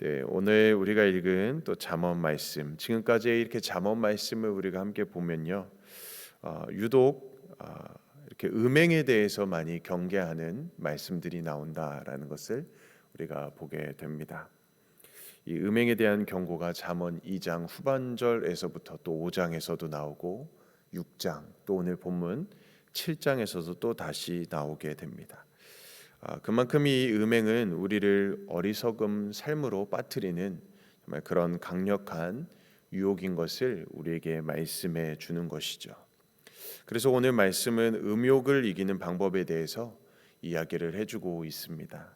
네, 오늘 우리가 읽은 또 잠언 말씀, 지금까지 이렇게 잠언 말씀을 우리가 함께 보면요, 유독 이렇게 음행에 대해서 많이 경계하는 말씀들이 나온다라는 것을 우리가 보게 됩니다. 이 음행에 대한 경고가 잠언 2장 후반절에서부터 또 5장에서도 나오고 6장 또 오늘 본문 7장에서도 또 다시 나오게 됩니다. 그만큼 이 음행은 우리를 어리석음 삶으로 빠뜨리는 정말 그런 강력한 유혹인 것을 우리에게 말씀해 주는 것이죠. 그래서 오늘 말씀은 음욕을 이기는 방법에 대해서 이야기를 해주고 있습니다.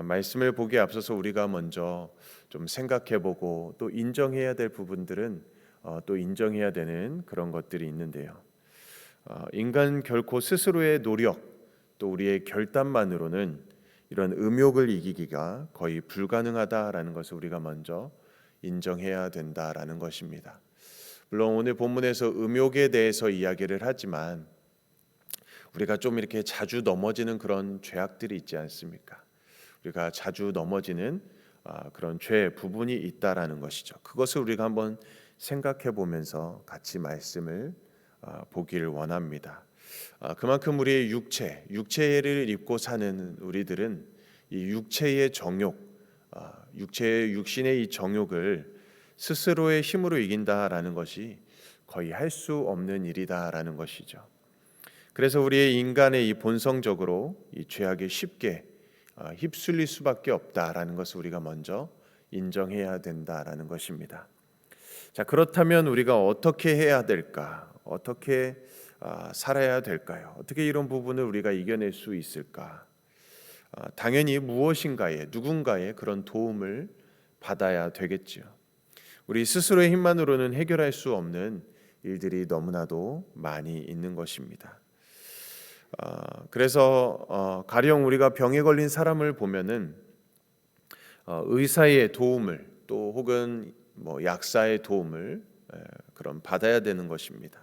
말씀을 보기에 앞서서 우리가 먼저 좀 생각해보고 또 인정해야 될 부분들은 또 인정해야 되는 그런 것들이 있는데요. 인간 결코 스스로의 노력 또 우리의 결단만으로는 이런 음욕을 이기기가 거의 불가능하다라는 것을 우리가 먼저 인정해야 된다라는 것입니다. 물론 오늘 본문에서 음욕에 대해서 이야기를 하지만 우리가 좀 이렇게 자주 넘어지는 그런 죄악들이 있지 않습니까? 우리가 자주 넘어지는 그런 죄 부분이 있다라는 것이죠. 그것을 우리가 한번 생각해 보면서 같이 말씀을 보기를 원합니다. 그만큼 우리의 육체를 입고 사는 우리들은 이 육체의 정욕, 육신의 이 정욕을 스스로의 힘으로 이긴다라는 것이 거의 할 수 없는 일이다라는 것이죠. 그래서 우리의 인간의 이 본성적으로 이 죄악에 쉽게 휩쓸릴 수밖에 없다라는 것을 우리가 먼저 인정해야 된다라는 것입니다. 자, 그렇다면 우리가 어떻게 해야 될까? 어떻게 살아야 될까요? 어떻게 이런 부분을 우리가 이겨낼 수 있을까? 당연히 무엇인가의 누군가의 그런 도움을 받아야 되겠지요. 우리 스스로의 힘만으로는 해결할 수 없는 일들이 너무나도 많이 있는 것입니다. 그래서 가령 우리가 병에 걸린 사람을 보면은 의사의 도움을 또 혹은 약사의 도움을 그런 받아야 되는 것입니다.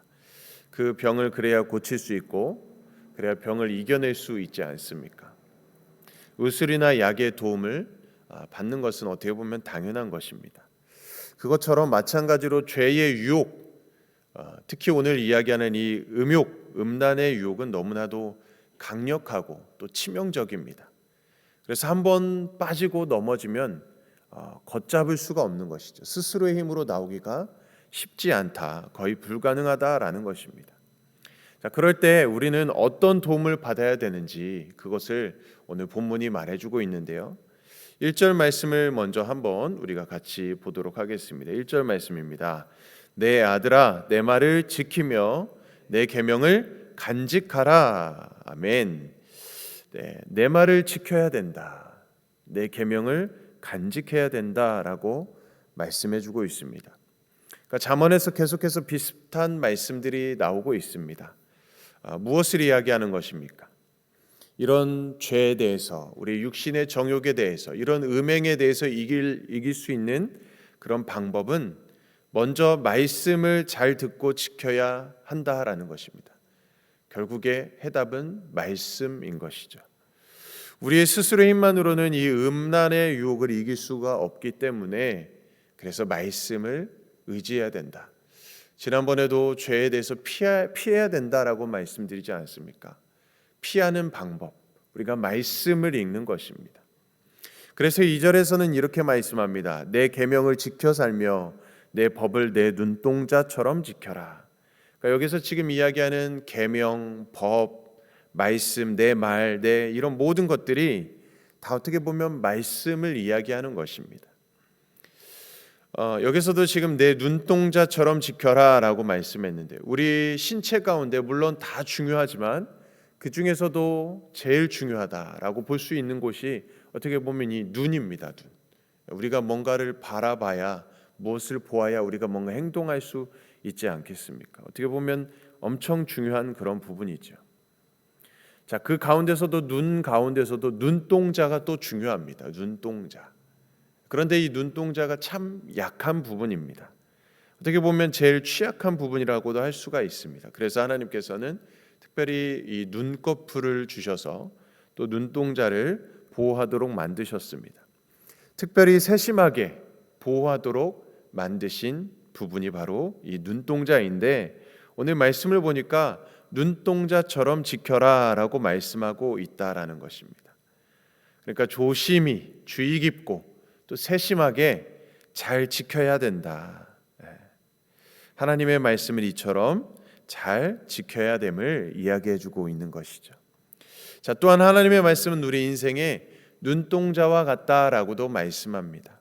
그 병을 그래야 고칠 수 있고 그래야 병을 이겨낼 수 있지 않습니까? 의술이나 약의 도움을 받는 것은 어떻게 보면 당연한 것입니다. 그것처럼 마찬가지로 죄의 유혹, 특히 오늘 이야기하는 이 음욕, 음란의 유혹은 너무나도 강력하고 또 치명적입니다. 그래서 한번 빠지고 넘어지면 걷잡을 수가 없는 것이죠. 스스로의 힘으로 나오기가 쉽지 않다, 거의 불가능하다라는 것입니다. 자, 그럴 때 우리는 어떤 도움을 받아야 되는지 그것을 오늘 본문이 말해주고 있는데요. 1절 말씀을 먼저 한번 우리가 같이 보도록 하겠습니다. 1절 말씀입니다. 내 아들아, 내 말을 지키며 내 계명을 간직하라. 아멘. 네, 내 말을 지켜야 된다. 내 계명을 간직해야 된다라고 말씀해주고 있습니다. 그러니까 잠언에서 계속해서 비슷한 말씀들이 나오고 있습니다. 무엇을 이야기하는 것입니까? 이런 죄에 대해서, 우리 육신의 정욕에 대해서, 이런 음행에 대해서 이길 수 있는 그런 방법은 먼저 말씀을 잘 듣고 지켜야 한다라는 것입니다. 결국에 해답은 말씀인 것이죠. 우리의 스스로의 힘만으로는 이 음란의 유혹을 이길 수가 없기 때문에 그래서 말씀을 의지해야 된다. 지난번에도 죄에 대해서 피해야 된다라고 말씀드리지 않습니까? 피하는 방법, 우리가 말씀을 읽는 것입니다. 그래서 2절에서는 이렇게 말씀합니다. 내 계명을 지켜 살며 내 법을 내 눈동자처럼 지켜라. 그러니까 여기서 지금 이야기하는 계명, 법, 말씀, 내 말, 내 이런 모든 것들이 다 어떻게 보면 말씀을 이야기하는 것입니다. 여기서도 지금 내 눈동자처럼 지켜라라고 말씀했는데 우리 신체 가운데 물론 다 중요하지만 그 중에서도 제일 중요하다라고 볼 수 있는 곳이 어떻게 보면 이 눈입니다. 눈. 우리가 뭔가를 바라봐야 무엇을 보아야 우리가 뭔가 행동할 수 있지 않겠습니까? 어떻게 보면 엄청 중요한 그런 부분이죠. 자, 그 가운데서도 눈 가운데서도 눈동자가 또 중요합니다. 눈동자. 그런데 이 눈동자가 참 약한 부분입니다. 어떻게 보면 제일 취약한 부분이라고도 할 수가 있습니다. 그래서 하나님께서는 특별히 이 눈꺼풀을 주셔서 또 눈동자를 보호하도록 만드셨습니다. 특별히 세심하게 보호하도록 만드신 부분이 바로 이 눈동자인데, 오늘 말씀을 보니까 눈동자처럼 지켜라라고 말씀하고 있다라는 것입니다. 그러니까 조심히 주의 깊고 또 세심하게 잘 지켜야 된다. 하나님의 말씀을 이처럼 잘 지켜야 됨을 이야기해 주고 있는 것이죠. 자, 또한 하나님의 말씀은 우리 인생의 눈동자와 같다라고도 말씀합니다.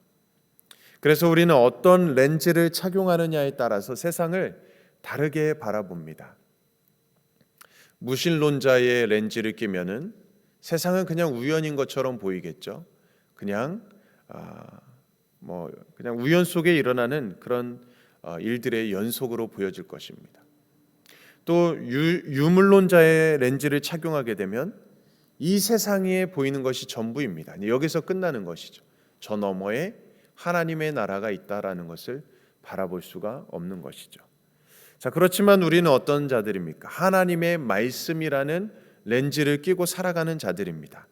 그래서 우리는 어떤 렌즈를 착용하느냐에 따라서 세상을 다르게 바라봅니다. 무신론자의 렌즈를 끼면은 세상은 그냥 우연인 것처럼 보이겠죠. 그냥 그냥 우연 속에 일어나는 그런 일들의 연속으로 보여질 것입니다. 또 유물론자의 렌즈를 착용하게 되면 이 세상에 보이는 것이 전부입니다. 여기서 끝나는 것이죠. 저 너머에 하나님의 나라가 있다라는 것을 바라볼 수가 없는 것이죠. 자, 그렇지만 우리는 어떤 자들입니까? 하나님의 말씀이라는 렌즈를 끼고 살아가는 자들입니다.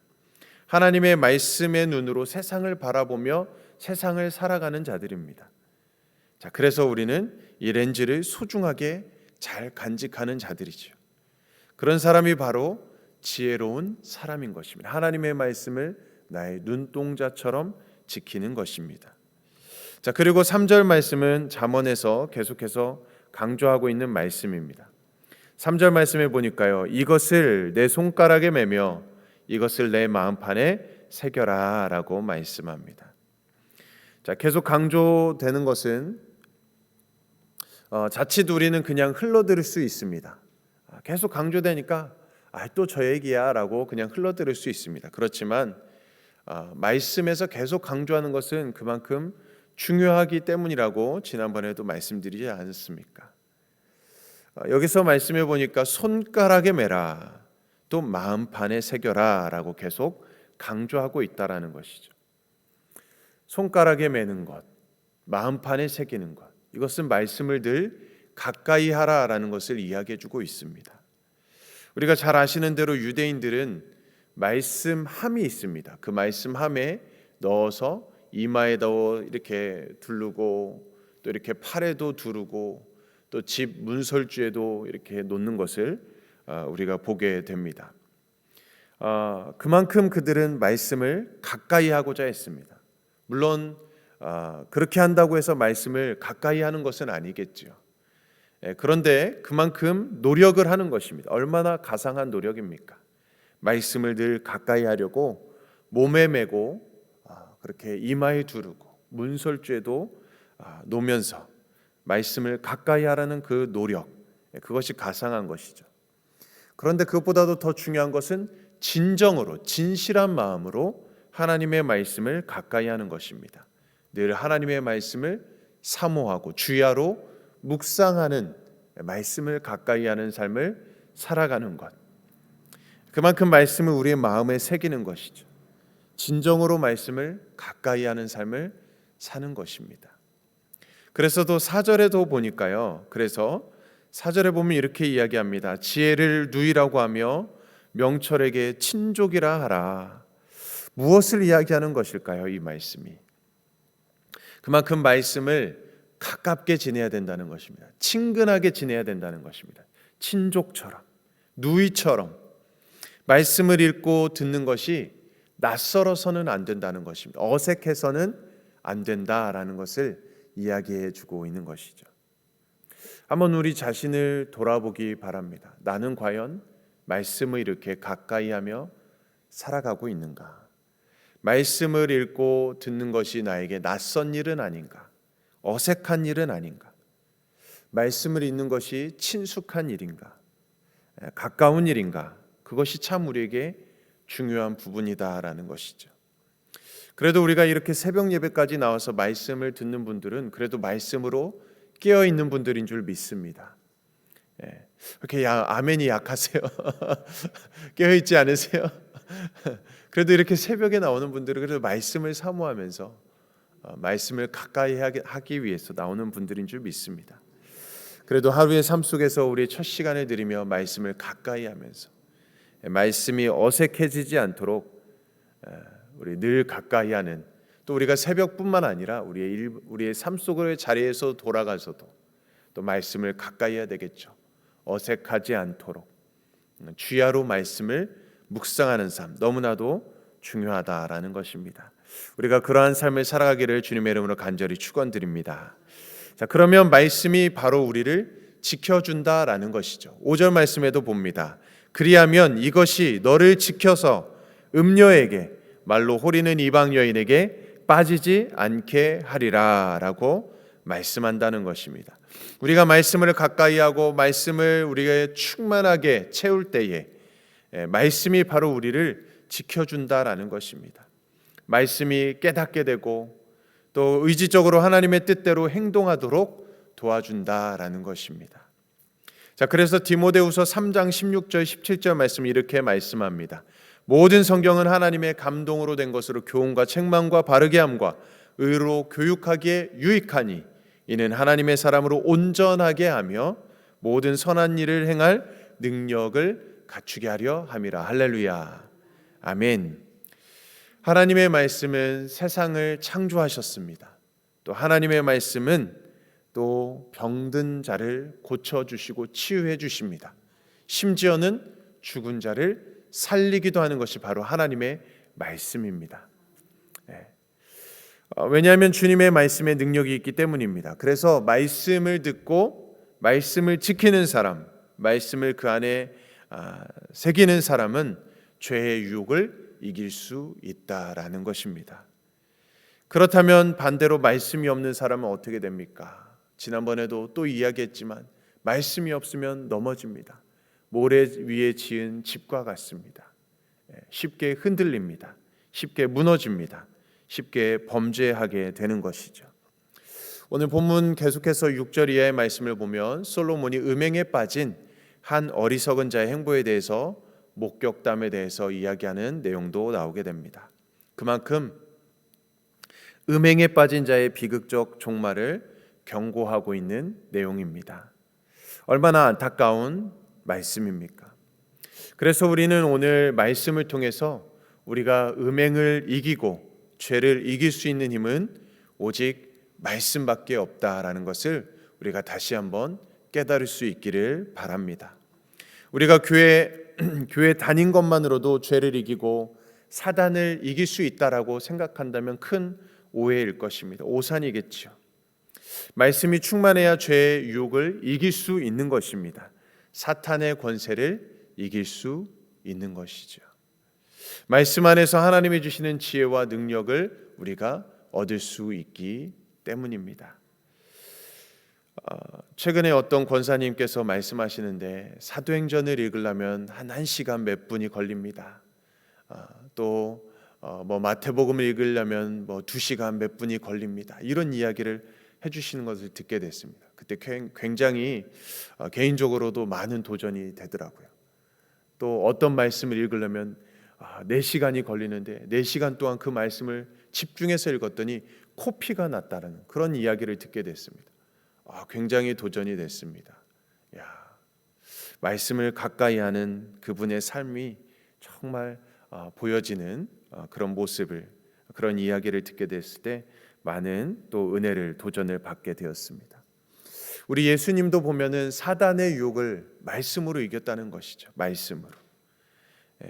하나님의 말씀의 눈으로 세상을 바라보며 세상을 살아가는 자들입니다. 자, 그래서 우리는 이 렌즈를 소중하게 잘 간직하는 자들이죠. 그런 사람이 바로 지혜로운 사람인 것입니다. 하나님의 말씀을 나의 눈동자처럼 지키는 것입니다. 자, 그리고 3절 말씀은 잠언에서 계속해서 강조하고 있는 말씀입니다. 3절 말씀에 보니까요, 이것을 내 손가락에 매며 이것을 내 마음판에 새겨라 라고 말씀합니다. 자, 계속 강조되는 것은 자칫 우리는 그냥 흘러들을 수 있습니다. 계속 강조되니까 또 저 얘기야 라고 그냥 흘러들을 수 있습니다. 그렇지만 말씀에서 계속 강조하는 것은 그만큼 중요하기 때문이라고 지난번에도 말씀드리지 않았습니까? 여기서 말씀해 보니까 손가락에 매라, 또 마음판에 새겨라 라고 계속 강조하고 있다라는 것이죠. 손가락에 매는 것, 마음판에 새기는 것, 이것은 말씀을 늘 가까이 하라라는 것을 이야기해 주고 있습니다. 우리가 잘 아시는 대로 유대인들은 말씀함이 있습니다. 그 말씀함에 넣어서 이마에다 이렇게 두르고 또 이렇게 팔에도 두르고 또 집 문설주에도 이렇게 놓는 것을 우리가 보게 됩니다. 그만큼 그들은 말씀을 가까이 하고자 했습니다. 물론 그렇게 한다고 해서 말씀을 가까이 하는 것은 아니겠죠. 그런데 그만큼 노력을 하는 것입니다. 얼마나 가상한 노력입니까? 말씀을 늘 가까이 하려고 몸에 메고 그렇게 이마에 두르고 문설주에도 놓으면서 말씀을 가까이 하라는 그 노력, 그것이 가상한 것이죠. 그런데 그것보다도 더 중요한 것은 진정으로 진실한 마음으로 하나님의 말씀을 가까이 하는 것입니다. 늘 하나님의 말씀을 사모하고 주야로 묵상하는, 말씀을 가까이 하는 삶을 살아가는 것, 그만큼 말씀을 우리의 마음에 새기는 것이죠. 진정으로 말씀을 가까이 하는 삶을 사는 것입니다. 그래서 또 4절에도 보니까요, 그래서 4절에 보면 이렇게 이야기합니다. 지혜를 누이라고 하며 명철에게 친족이라 하라. 무엇을 이야기하는 것일까요? 이 말씀이 그만큼 말씀을 가깝게 지내야 된다는 것입니다. 친근하게 지내야 된다는 것입니다. 친족처럼, 누이처럼 말씀을 읽고 듣는 것이 낯설어서는 안 된다는 것입니다. 어색해서는 안 된다라는 것을 이야기해 주고 있는 것이죠. 한번 우리 자신을 돌아보기 바랍니다. 나는 과연 말씀을 이렇게 가까이 하며 살아가고 있는가? 말씀을 읽고 듣는 것이 나에게 낯선 일은 아닌가? 어색한 일은 아닌가? 말씀을 읽는 것이 친숙한 일인가? 가까운 일인가? 그것이 참 우리에게 중요한 부분이다라는 것이죠. 그래도 우리가 이렇게 새벽 예배까지 나와서 말씀을 듣는 분들은 그래도 말씀으로 깨어 있는 분들인 줄 믿습니다. 이렇게 아멘이 약하세요? 깨어 있지 않으세요? 그래도 이렇게 새벽에 나오는 분들은 그래도 말씀을 사모하면서 말씀을 가까이 하기 위해서 나오는 분들인 줄 믿습니다. 그래도 하루의 삶 속에서 우리의 첫 시간을 드리며 말씀을 가까이 하면서 말씀이 어색해지지 않도록 우리 늘 가까이 하는, 또 우리가 새벽뿐만 아니라 우리의 삶 속의 자리에서 돌아가서도 또 말씀을 가까이 해야 되겠죠. 어색하지 않도록 주야로 말씀을 묵상하는 삶, 너무나도 중요하다라는 것입니다. 우리가 그러한 삶을 살아가기를 주님의 이름으로 간절히 축원드립니다. 자, 그러면 말씀이 바로 우리를 지켜준다라는 것이죠. 5절 말씀에도 봅니다. 그리하면 이것이 너를 지켜서 음녀에게, 말로 호리는 이방 여인에게 빠지지 않게 하리라 라고 말씀한다는 것입니다. 우리가 말씀을 가까이 하고 말씀을 우리가 충만하게 채울 때에 말씀이 바로 우리를 지켜준다라는 것입니다. 말씀이 깨닫게 되고 또 의지적으로 하나님의 뜻대로 행동하도록 도와준다라는 것입니다. 자, 그래서 디모데후서 3장 16절 17절 말씀 이렇게 말씀합니다. 모든 성경은 하나님의 감동으로 된 것으로 교훈과 책망과 바르게 함과 의로 교육하기에 유익하니 이는 하나님의 사람으로 온전하게 하며 모든 선한 일을 행할 능력을 갖추게 하려 함이라. 할렐루야. 아멘. 하나님의 말씀은 세상을 창조하셨습니다. 또 하나님의 말씀은 또 병든 자를 고쳐주시고 치유해 주십니다. 심지어는 죽은 자를 살리기도 하는 것이 바로 하나님의 말씀입니다. 왜냐하면 주님의 말씀에 능력이 있기 때문입니다. 그래서 말씀을 듣고 말씀을 지키는 사람, 말씀을 그 안에 새기는 사람은 죄의 유혹을 이길 수 있다라는 것입니다. 그렇다면 반대로 말씀이 없는 사람은 어떻게 됩니까? 지난번에도 또 이야기했지만 말씀이 없으면 넘어집니다. 모래 위에 지은 집과 같습니다. 쉽게 흔들립니다. 쉽게 무너집니다. 쉽게 범죄하게 되는 것이죠. 오늘 본문 계속해서 6절 이하의 말씀을 보면 솔로몬이 음행에 빠진 한 어리석은 자의 행보에 대해서 목격담에 대해서 이야기하는 내용도 나오게 됩니다. 그만큼 음행에 빠진 자의 비극적 종말을 경고하고 있는 내용입니다. 얼마나 안타까운 말씀입니까? 그래서 우리는 오늘 말씀을 통해서 우리가 음행을 이기고 죄를 이길 수 있는 힘은 오직 말씀밖에 없다라는 것을 우리가 다시 한번 깨달을 수 있기를 바랍니다. 우리가 교회 다닌 것만으로도 죄를 이기고 사단을 이길 수 있다라고 생각한다면 큰 오해일 것입니다. 오산이겠죠. 말씀이 충만해야 죄의 유혹을 이길 수 있는 것입니다. 사탄의 권세를 이길 수 있는 것이죠. 말씀 안에서 하나님이 주시는 지혜와 능력을 우리가 얻을 수 있기 때문입니다. 최근에 어떤 권사님께서 말씀하시는데 사도행전을 읽으려면 한 1시간 몇 분이 걸립니다. 또 마태복음을 읽으려면 2시간 몇 분이 걸립니다. 이런 이야기를 해주시는 것을 듣게 됐습니다. 그때 굉장히 개인적으로도 많은 도전이 되더라고요. 또 어떤 말씀을 읽으려면 4시간이 걸리는데 4시간 동안 그 말씀을 집중해서 읽었더니 코피가 났다는 그런 이야기를 듣게 됐습니다. 굉장히 도전이 됐습니다. 말씀을 가까이 하는 그분의 삶이 정말 보여지는 그런 모습을, 그런 이야기를 듣게 됐을 때 많은 또 은혜를, 도전을 받게 되었습니다. 우리 예수님도 보면은 사단의 유혹을 말씀으로 이겼다는 것이죠. 말씀으로.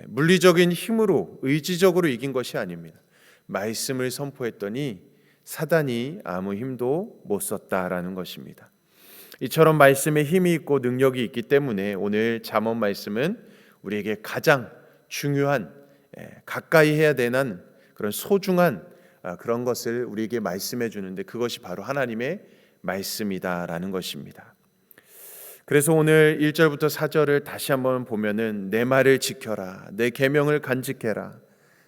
물리적인 힘으로, 의지적으로 이긴 것이 아닙니다. 말씀을 선포했더니 사단이 아무 힘도 못 썼다라는 것입니다. 이처럼 말씀에 힘이 있고 능력이 있기 때문에 오늘 잠언 말씀은 우리에게 가장 중요한, 가까이 해야 되는 그런 소중한 그런 것을 우리에게 말씀해 주는데 그것이 바로 하나님의 말씀이다라는 것입니다. 그래서 오늘 1절부터 4절을 다시 한번 보면은 내 말을 지켜라, 내 계명을 간직해라,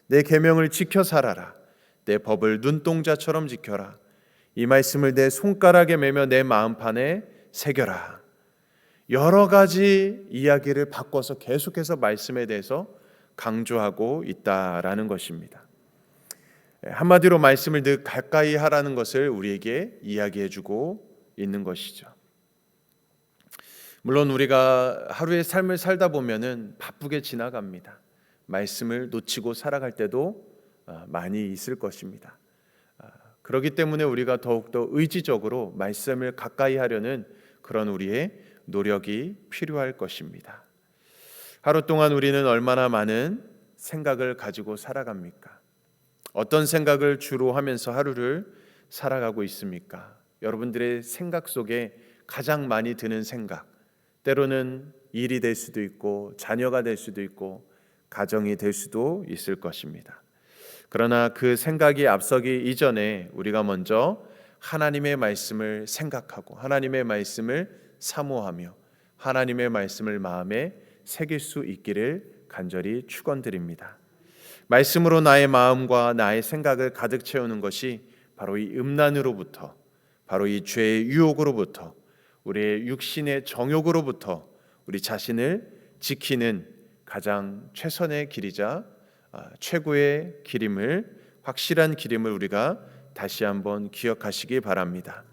내 계명을 지켜 살아라, 내 법을 눈동자처럼 지켜라, 이 말씀을 내 손가락에 매며 내 마음판에 새겨라. 여러 가지 이야기를 바꿔서 계속해서 말씀에 대해서 강조하고 있다라는 것입니다. 한마디로 말씀을 늘 가까이 하라는 것을 우리에게 이야기해주고 있는 것이죠. 물론 우리가 하루의 삶을 살다 보면은 바쁘게 지나갑니다. 말씀을 놓치고 살아갈 때도 많이 있을 것입니다. 그렇기 때문에 우리가 더욱더 의지적으로 말씀을 가까이 하려는 그런 우리의 노력이 필요할 것입니다. 하루 동안 우리는 얼마나 많은 생각을 가지고 살아갑니까? 어떤 생각을 주로 하면서 하루를 살아가고 있습니까? 여러분들의 생각 속에 가장 많이 드는 생각, 때로는 일이 될 수도 있고 자녀가 될 수도 있고 가정이 될 수도 있을 것입니다. 그러나 그 생각이 앞서기 이전에 우리가 먼저 하나님의 말씀을 생각하고 하나님의 말씀을 사모하며 하나님의 말씀을 마음에 새길 수 있기를 간절히 축원드립니다. 말씀으로 나의 마음과 나의 생각을 가득 채우는 것이 바로 이 음란으로부터, 바로 이 죄의 유혹으로부터, 우리의 육신의 정욕으로부터 우리 자신을 지키는 가장 최선의 길이자 최고의 길임을, 확실한 길임을 우리가 다시 한번 기억하시기 바랍니다.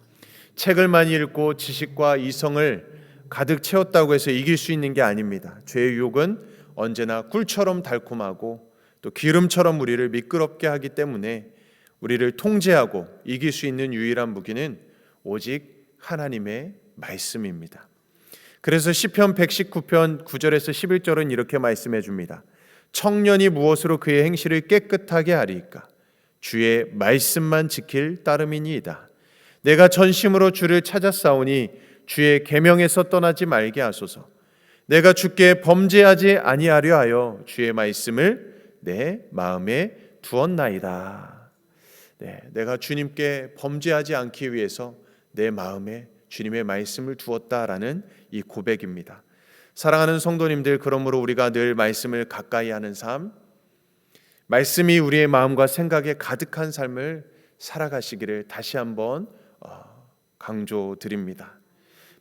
책을 많이 읽고 지식과 이성을 가득 채웠다고 해서 이길 수 있는 게 아닙니다. 죄의 유혹은 언제나 꿀처럼 달콤하고 또 기름처럼 우리를 미끄럽게 하기 때문에 우리를 통제하고 이길 수 있는 유일한 무기는 오직 하나님의 말씀입니다. 그래서 시편 119편 9절에서 11절은 이렇게 말씀해 줍니다. 청년이 무엇으로 그의 행실을 깨끗하게 하리이까? 주의 말씀만 지킬 따름이니이다. 내가 전심으로 주를 찾았사오니 주의 계명에서 떠나지 말게 하소서. 내가 주께 범죄하지 아니하려 하여 주의 말씀을 내 마음에 두었나이다. 내가 주님께 범죄하지 않기 위해서 내 마음에 주님의 말씀을 두었다라는 이 고백입니다. 사랑하는 성도님들, 그러므로 우리가 늘 말씀을 가까이 하는 삶, 말씀이 우리의 마음과 생각에 가득한 삶을 살아가시기를 다시 한번 강조드립니다.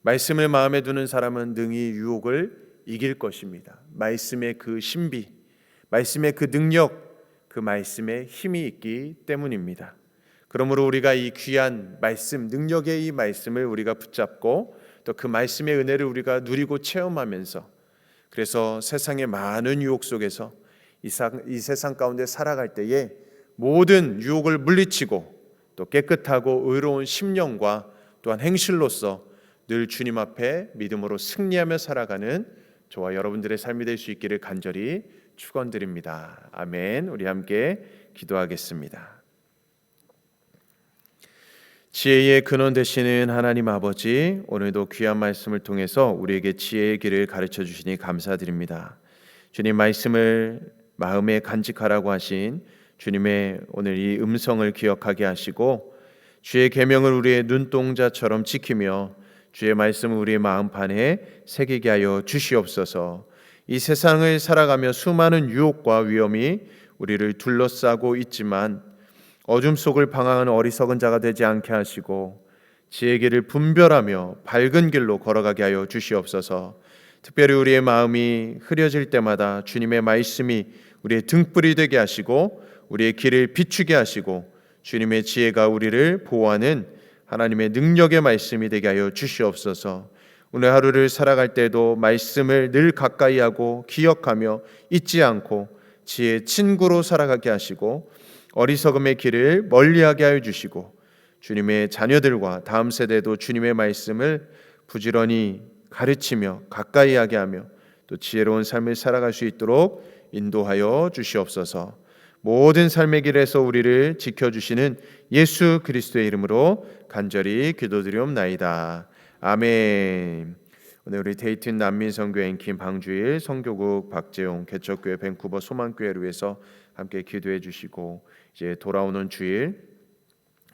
말씀을 마음에 두는 사람은 능히 유혹을 이길 것입니다. 말씀의 그 신비, 말씀의 그 능력, 그 말씀의 힘이 있기 때문입니다. 그러므로 우리가 이 귀한 말씀, 능력의 이 말씀을 우리가 붙잡고 또 그 말씀의 은혜를 우리가 누리고 체험하면서, 그래서 세상의 많은 유혹 속에서 이 세상 가운데 살아갈 때에 모든 유혹을 물리치고 또 깨끗하고 의로운 심령과 또한 행실로서 늘 주님 앞에 믿음으로 승리하며 살아가는 저와 여러분들의 삶이 될 수 있기를 간절히 축원드립니다. 아멘. 우리 함께 기도하겠습니다. 지혜의 근원 되시는 하나님 아버지, 오늘도 귀한 말씀을 통해서 우리에게 지혜의 길을 가르쳐 주시니 감사드립니다. 주님 말씀을 마음에 간직하라고 하신 주님의 오늘 이 음성을 기억하게 하시고 주의 계명을 우리의 눈동자처럼 지키며 주의 말씀을 우리의 마음판에 새기게 하여 주시옵소서. 이 세상을 살아가며 수많은 유혹과 위험이 우리를 둘러싸고 있지만 어둠 속을 방황하는 어리석은 자가 되지 않게 하시고 지혜의 길을 분별하며 밝은 길로 걸어가게 하여 주시옵소서. 특별히 우리의 마음이 흐려질 때마다 주님의 말씀이 우리의 등불이 되게 하시고 우리의 길을 비추게 하시고 주님의 지혜가 우리를 보호하는 하나님의 능력의 말씀이 되게 하여 주시옵소서. 오늘 하루를 살아갈 때도 말씀을 늘 가까이 하고 기억하며 잊지 않고 지혜의 친구로 살아가게 하시고 어리석음의 길을 멀리하게 하여 주시고 주님의 자녀들과 다음 세대도 주님의 말씀을 부지런히 가르치며 가까이 하게 하며 또 지혜로운 삶을 살아갈 수 있도록 인도하여 주시옵소서. 모든 삶의 길에서 우리를 지켜주시는 예수 그리스도의 이름으로 간절히 기도드리옵나이다. 아멘. 오늘 우리 데이튼 난민선교 앵킴 방주일 성교국 박재용 개척교회 밴쿠버 소망교회를 위해서 함께 기도해 주시고, 이제 돌아오는 주일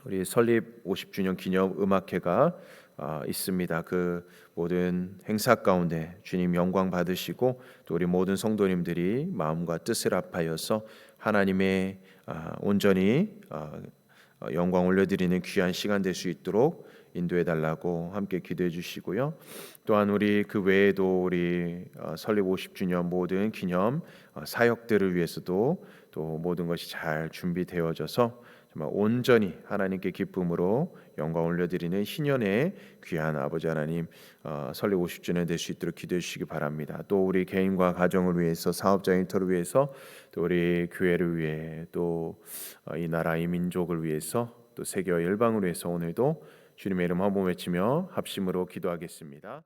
우리 설립 50주년 기념 음악회가 있습니다. 그 모든 행사 가운데 주님 영광 받으시고 또 우리 모든 성도님들이 마음과 뜻을 합하여서 하나님의 온전히 영광 올려드리는 귀한 시간 될 수 있도록 인도해 달라고 함께 기도해 주시고요. 또한 우리 그 외에도 우리 설립 50주년 모든 기념 사역들을 위해서도 또 모든 것이 잘 준비되어져서 정말 온전히 하나님께 기쁨으로 영광 올려드리는 희년의 귀한 아버지 하나님 설립 50주년 될 수 있도록 기도해 주시기 바랍니다. 또 우리 개인과 가정을 위해서, 사업자 일터를 위해서, 또 우리 교회를 위해, 또 이 나라 이 민족을 위해서 또 세계와 열방으로 해서 오늘도 주님의 이름 한번 외치며 합심으로 기도하겠습니다.